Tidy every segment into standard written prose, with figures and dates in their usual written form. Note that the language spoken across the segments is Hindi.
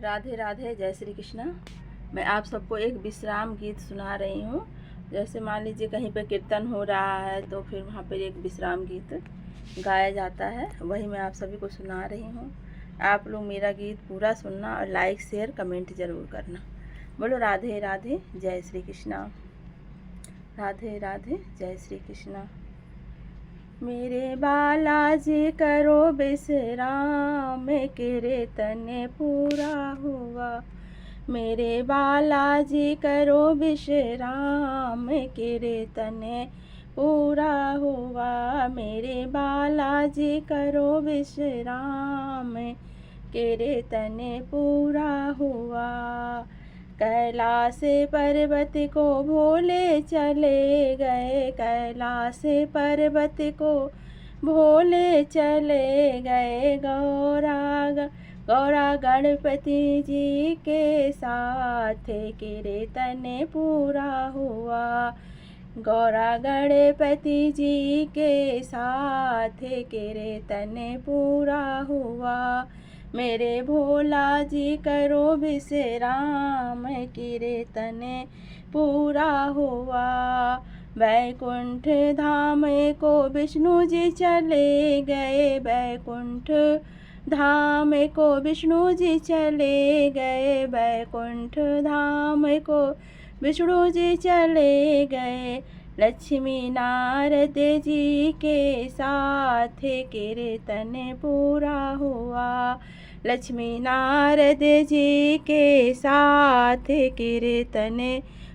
राधे राधे, जय श्री कृष्णा। मैं आप सबको एक विश्राम गीत सुना रही हूँ। जैसे मान लीजिए कहीं पे कीर्तन हो रहा है तो फिर वहाँ पर एक विश्राम गीत गाया जाता है, वही मैं आप सभी को सुना रही हूँ। आप लोग मेरा गीत पूरा सुनना और लाइक शेयर कमेंट ज़रूर करना। बोलो राधे राधे, जय श्री कृष्णा। राधे राधे, जय श्री कृष्णा। मेरे बालाजी करो विश्राम, कीर्तन पूरा हुआ। मेरे बालाजी करो विश्राम, कीर्तन पूरा हुआ। मेरे बालाजी करो विश्राम, कीर्तन पूरा हुआ। कैलाश पर्वत को भोले चले गए, कैलाश पर्वत को भोले चले गए। गौरा गणपति जी के साथ कीर्तन पूरा हुआ। गौरा गणपति जी के साथ कीर्तन पूरा हुआ। मेरे भोला जी करो विश्राम, कीर्तन पूरा हुआ। वैकुंठ धाम को विष्णु जी चले गए, वैकुंठ धाम को विष्णु जी चले गए। वैकुंठ धाम को विष्णु जी चले गए। लक्ष्मी नारद जी के साथ कीर्तन पूरा हुआ। लक्ष्मी नारद जी के साथ कीर्तन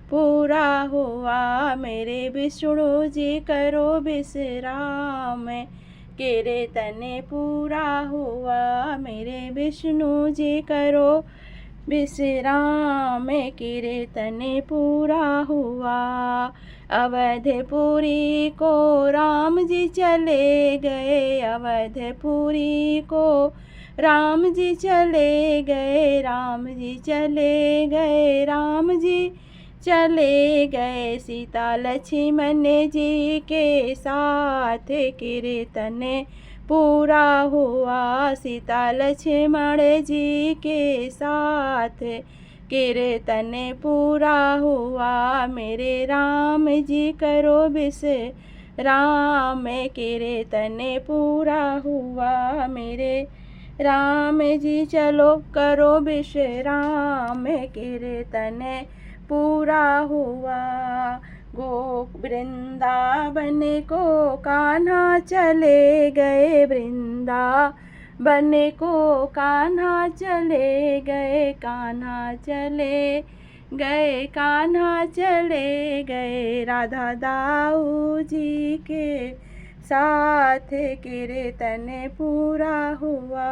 पूरा हुआ। मेरे विष्णु जी करो विश्राम, कीर्तन पूरा हुआ। मेरे विष्णु जी करो विश्राम, कीर्तन पूरा हुआ। अवधपुरी को राम जी चले गए, अवधपुरी को राम जी चले गए। राम जी चले गए, राम जी चले गए। सीता लक्ष्मण जी के साथ कीर्तन पूरा हुआ। सीता लक्ष्मण जी के साथ कीर्तन पूरा हुआ। मेरे राम जी करो विश्राम, कीर्तन पूरा हुआ। मेरे राम जी चलो करो विश्राम, कीर्तन पूरा हुआ। वृंदावन को कान्हा चले गए, वृंदावन को कान्हा चले गए। कान्हा चले गए, कान्हा चले गए। राधा दाऊ जी के साथ कीर्तन पूरा हुआ।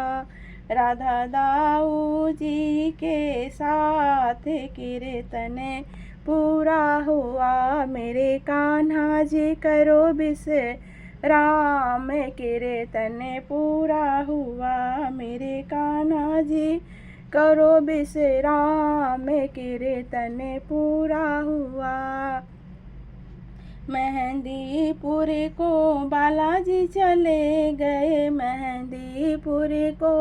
राधा दाऊ जी के साथ कीर्तन पूरा हुआ। मेरे कान्हा जी करो विश्राम, कीर्तन पूरा हुआ। मेरे कान्हा जी करो विश्राम, कीर्तन पूरा हुआ। मेहंदीपुर को बालाजी चले गए, मेहंदीपुर को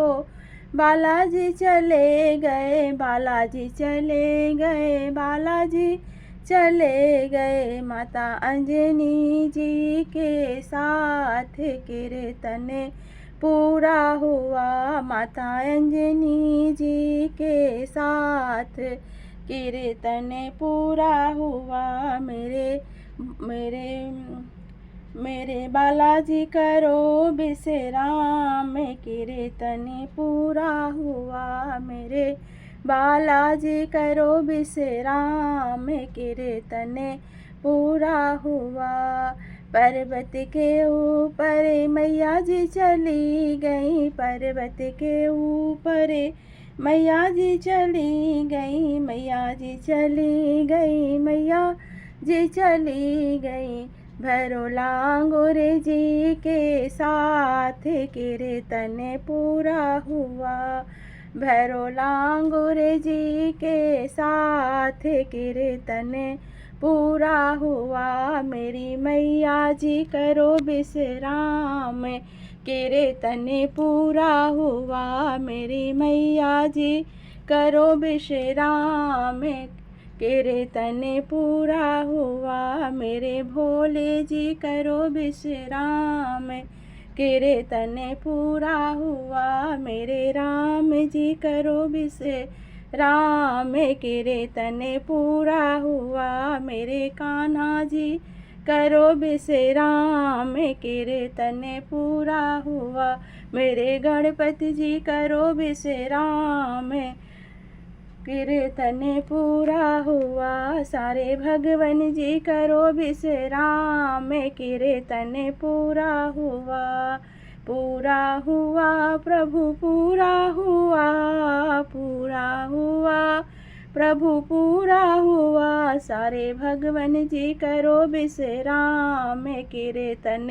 बालाजी चले गए। बालाजी चले गए, बालाजी चले गए। माता अंजनी जी के साथ कीर्तन पूरा हुआ। माता अंजनी जी के साथ कीर्तन पूरा हुआ। मेरे बालाजी करो विश्राम, कीर्तन पूरा हुआ। मेरे बालाजी करो विश्राम, कीर्तन पूरा हुआ। पर्वत के ऊपर मैया जी चली गई, पर्वत के ऊपर मैया जी चली गई। मैया जी चली गई, मैया जी चली गई। भैरो लांगुर जी के साथ कीर्तन पूरा हुआ। भैरो लांगुर जी के साथ कीर्तन पूरा हुआ। मेरी मैया जी करो विश्राम, कीर्तन पूरा हुआ। मेरी मैया जी करो विश्राम, कीर्तन पूरा हुआ। मेरे भोले जी करो विश्राम, कीर्तन पूरा हुआ। मेरे राम जी करो विश्राम, कीर्तन पूरा हुआ। मेरे कान्हा जी करो विश्राम, कीर्तन पूरा हुआ। मेरे गणपति जी करो विश्राम, कीर्तन पूरा हुआ। सारे भगवान जी करो विश्राम, कीर्तन पूरा हुआ। पूरा हुआ प्रभु पूरा हुआ, पूरा हुआ प्रभु पूरा हुआ। सारे भगवान जी करो विश्राम, कीर्तन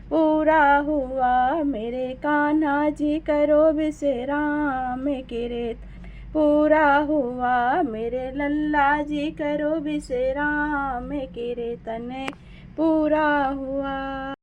पूरा हुआ। मेरे कान्हा जी करो विश्राम, कीर्तन पूरा हुआ। मेरे लल्ला जी करो विश्राम, कीर्तन पूरा हुआ।